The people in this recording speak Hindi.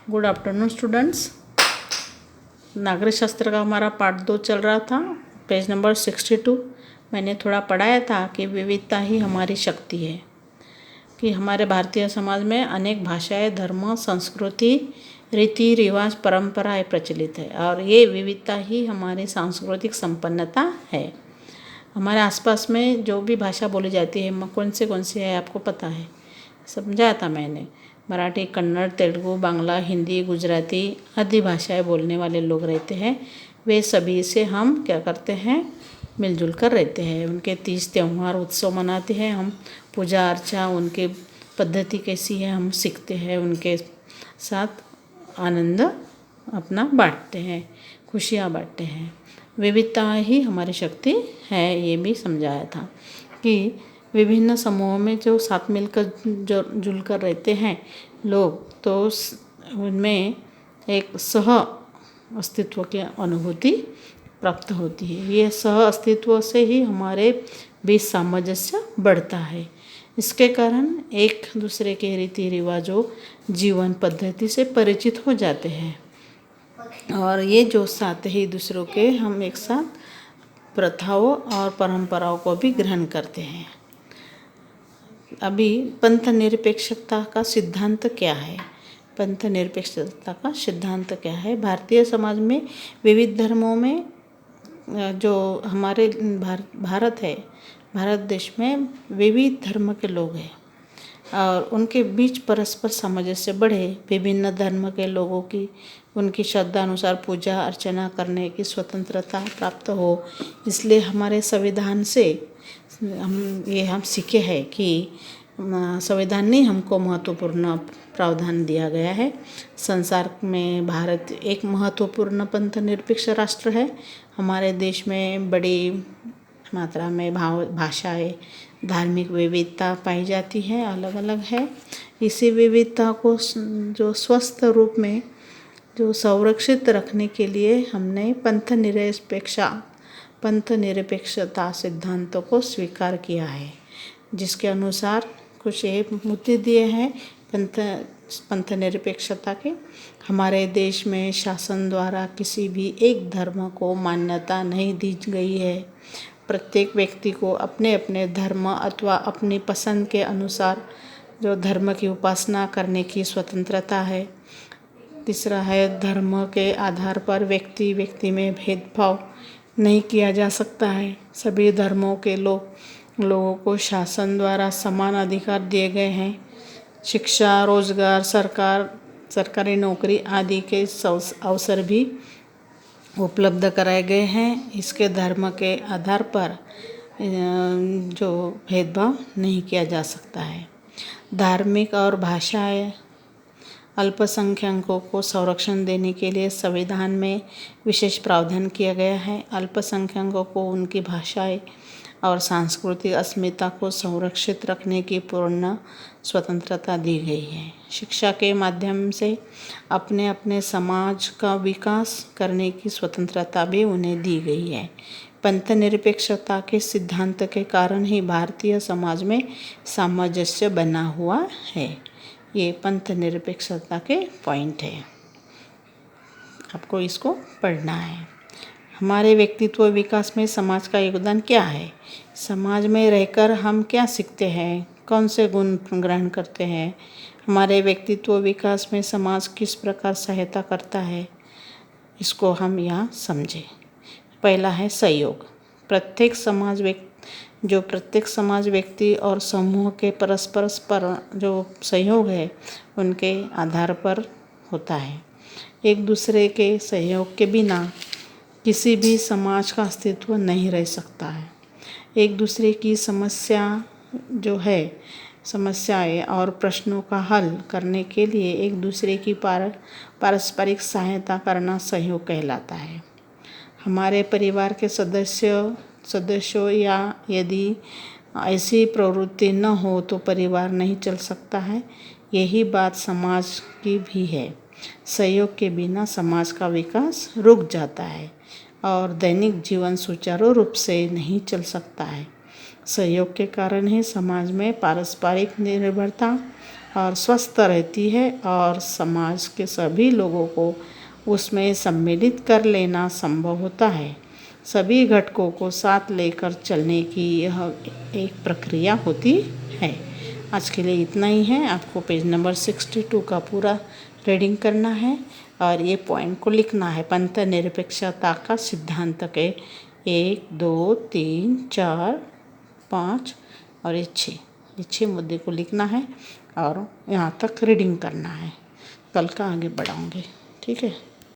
Good afternoon students. नागरिक शास्त्र का हमारा पार्ट 2 चल रहा था, पेज नंबर 62। मैंने थोड़ा पढ़ाया था कि विविधता ही हमारी शक्ति है, कि हमारे भारतीय समाज में अनेक भाषाएं, धर्म, संस्कृति, रीति रिवाज, परंपराएं प्रचलित है और ये विविधता ही हमारी सांस्कृतिक संपन्नता है। हमारे आसपास में जो भी भाषा बोली जाती है, कौन सी है आपको पता है, समझाया था मैंने। मराठी, कन्नड़, तेलुगु, बांग्ला, हिंदी, गुजराती आदि भाषाएं बोलने वाले लोग रहते हैं। वे सभी से हम क्या करते हैं, मिलजुल कर रहते हैं। उनके तीज त्यौहार उत्सव मनाते हैं हम, पूजा अर्चा, उनके पद्धति कैसी है हम सीखते हैं, उनके साथ आनंद अपना बांटते हैं, खुशियाँ बांटते हैं। विविधता ही हमारी शक्ति है, ये भी समझाया था कि विभिन्न समूहों में जो साथ मिलकर जो जुल कर रहते हैं लोग, तो उनमें एक सह अस्तित्व की अनुभूति प्राप्त होती है। ये सह अस्तित्व से ही हमारे बीच सामंजस्य बढ़ता है। इसके कारण एक दूसरे के रीति रिवाजों, जीवन पद्धति से परिचित हो जाते हैं और ये जो साथ ही दूसरों के हम एक साथ प्रथाओं और परंपराओं को भी ग्रहण करते हैं। अभी पंथ निरपेक्षता का सिद्धांत क्या है? पंथ निरपेक्षता का सिद्धांत क्या है? भारतीय समाज में विविध धर्मों में जो हमारे भारत है, भारत देश में विविध धर्म के लोग हैं और उनके बीच परस्पर सामंजस्य बढ़े। विभिन्न धर्म के लोगों की उनकी श्रद्धा अनुसार पूजा अर्चना करने की स्वतंत्रता प्राप्त हो, इसलिए हमारे संविधान से हम सीखे हैं कि संविधान ने हमको महत्वपूर्ण प्रावधान दिया गया है। संसार में भारत एक महत्वपूर्ण पंथ निरपेक्ष राष्ट्र है। हमारे देश में बड़ी मात्रा में भाषाएं, धार्मिक विविधता पाई जाती है, अलग अलग है। इसी विविधता को जो स्वस्थ रूप में जो संरक्षित रखने के लिए हमने पंथ निरपेक्षता सिद्धांतों को स्वीकार किया है, जिसके अनुसार कुछ एक मुद्दे दिए हैं पंथ निरपेक्षता के। हमारे देश में शासन द्वारा किसी भी एक धर्म को मान्यता नहीं दी गई है। प्रत्येक व्यक्ति को अपने अपने धर्म अथवा अपनी पसंद के अनुसार जो धर्म की उपासना करने की स्वतंत्रता है। तीसरा है, धर्म के आधार पर व्यक्ति में भेदभाव नहीं किया जा सकता है। सभी धर्मों के लोगों को शासन द्वारा समान अधिकार दिए गए हैं। शिक्षा, रोजगार, सरकारी नौकरी आदि के अवसर भी उपलब्ध कराए गए हैं। इसके धर्म के आधार पर जो भेदभाव नहीं किया जा सकता है। धार्मिक और भाषाएं अल्पसंख्यकों को संरक्षण देने के लिए संविधान में विशेष प्रावधान किया गया है। अल्पसंख्यकों को उनकी भाषाएं और सांस्कृतिक अस्मिता को संरक्षित रखने की पूर्ण स्वतंत्रता दी गई है। शिक्षा के माध्यम से अपने अपने समाज का विकास करने की स्वतंत्रता भी उन्हें दी गई है। पंथ निरपेक्षता के सिद्धांत के कारण ही भारतीय समाज में सामंजस्य बना हुआ है। ये पंथ निरपेक्षता के पॉइंट है, आपको इसको पढ़ना है। हमारे व्यक्तित्व विकास में समाज का योगदान क्या है? समाज में रहकर हम क्या सीखते हैं, कौन से गुण ग्रहण करते हैं? हमारे व्यक्तित्व विकास में समाज किस प्रकार सहायता करता है, इसको हम यहाँ समझें। पहला है सहयोग। प्रत्येक समाज व्यक्ति और समूह के परस्पर जो सहयोग है उनके आधार पर होता है। एक दूसरे के सहयोग के बिना किसी भी समाज का अस्तित्व नहीं रह सकता है। एक दूसरे की समस्याएं और प्रश्नों का हल करने के लिए एक दूसरे की पारस्परिक सहायता करना सहयोग कहलाता है। हमारे परिवार के सदस्यों या यदि ऐसी प्रवृत्ति न हो तो परिवार नहीं चल सकता है। यही बात समाज की भी है। सहयोग के बिना समाज का विकास रुक जाता है और दैनिक जीवन सुचारू रूप से नहीं चल सकता है। सहयोग के कारण ही समाज में पारस्परिक निर्भरता और स्वस्थ रहती है और समाज के सभी लोगों को उसमें सम्मिलित कर लेना संभव होता है। सभी घटकों को साथ लेकर चलने की यह एक प्रक्रिया होती है। आज के लिए इतना ही है। आपको पेज नंबर 62 का पूरा रीडिंग करना है और ये पॉइंट को लिखना है। पंथ निरपेक्षता का सिद्धांत के 1, 2, 3, 4, 5 और ये 6, ये 6 मुद्दे को लिखना है और यहाँ तक रीडिंग करना है। कल का आगे बढ़ाऊँगी, ठीक है।